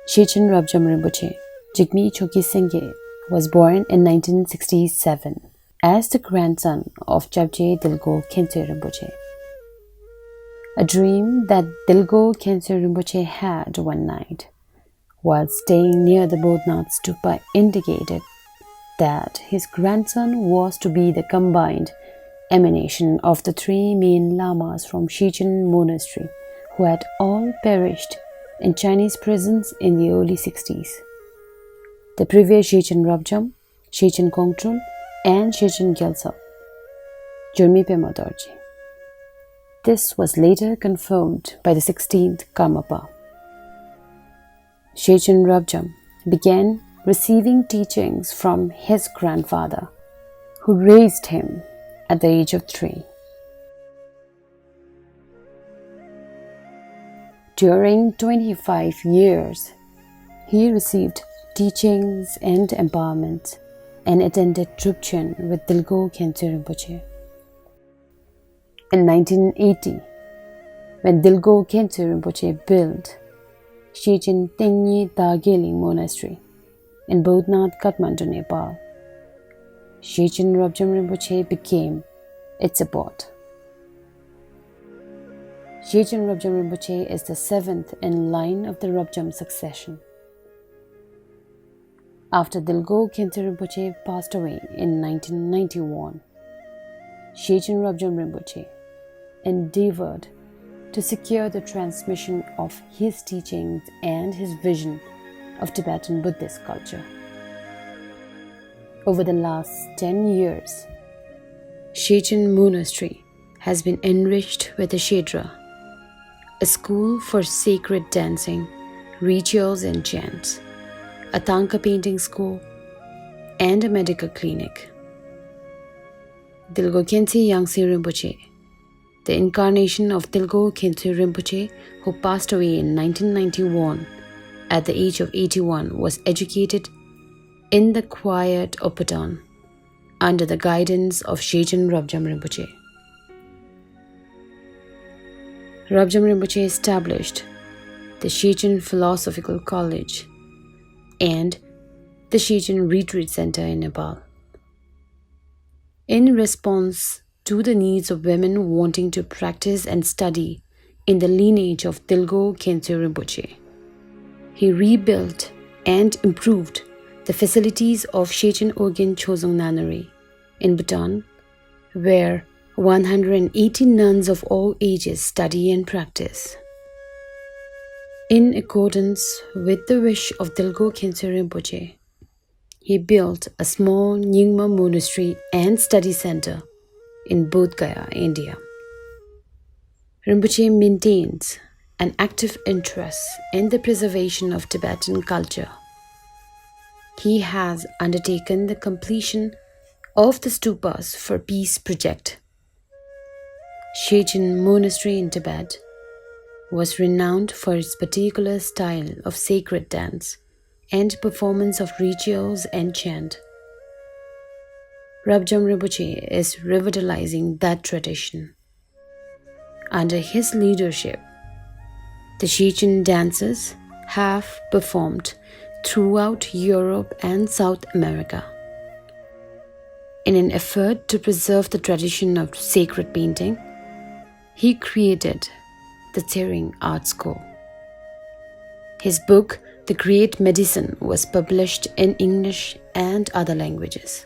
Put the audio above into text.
Shechen Rabjam Rinpoche, Jigme Choki Sengye, was born in 1967 as the grandson of Jabje Dilgo Khyentse Rinpoche. A dream that Dilgo Khyentse Rinpoche had one night while staying near the Bodhnath stupa indicated that his grandson was to be the combined emanation of the three main lamas from Shechen monastery who had all perished in Chinese prisons in the early 60s. The previous Shechen Rabjam, Shechen Kongtrul, and Shechen Gyaltsab, Jurmi Pema Dorji. This was later confirmed by the 16th KARMAKG. Shechen Rabjam began receiving teachings from his grandfather, who raised him at the age of 3. During 25 years, he received teachings and empowerment and attended Rabjam with Dilgo Khyentse Rinpoche. In 1980, when Dilgo Khyentse Rinpoche built Shechen Tengye Dageling Monastery in Bodhnath, Kathmandu, Nepal, Shechen Rabjam Rinpoche became its abbot. Shechen Rabjam Rinpoche is the 7th in line of the Rabjam succession. After Dilgo Khyentse Rinpoche passed away in 1991, Shechen Rabjam Rinpoche endeavored to secure the transmission of his teachings and his vision of Tibetan Buddhist culture. Over the last 10 years, Shechen Monastery has been enriched with a Shedra, a school for sacred dancing, rituals and chants, a Thangka painting school, and a medical clinic. Dilgo Khyentse Yangtse Rinpoche, the incarnation of Dilgo Khyentse Rinpoche, who passed away in 1991 at the age of 81, was educated in the quiet Upatan under the guidance of Shechen Rabjam Rinpoche. Rabjam Rinpoche established the Shechen Philosophical College and the Shechen Retreat Center in Nepal. In response to the needs of women wanting to practice and study in the lineage of Dilgo Khyentse Rinpoche, he rebuilt and improved the facilities of Shechen Organ Chozong Nunnery in Bhutan, where 180 nuns of all ages study and practice. In accordance with the wish of Dilgo Khyentse Rinpoche, he built a small Nyingma monastery and study center in Bodh Gaya, India. Rinpoche maintains an active interest in the preservation of Tibetan culture. He has undertaken the completion of the Stupas for Peace project. Shechen Monastery in Tibet was renowned for its particular style of sacred dance and performance of rituals and chant. Rabjam Rinpoche is revitalizing that tradition. Under his leadership, the Shechen dancers have performed throughout Europe and South America. In an effort to preserve the tradition of sacred painting, he created the Tsering Art School. His book, The Great Medicine, was published in English and other languages.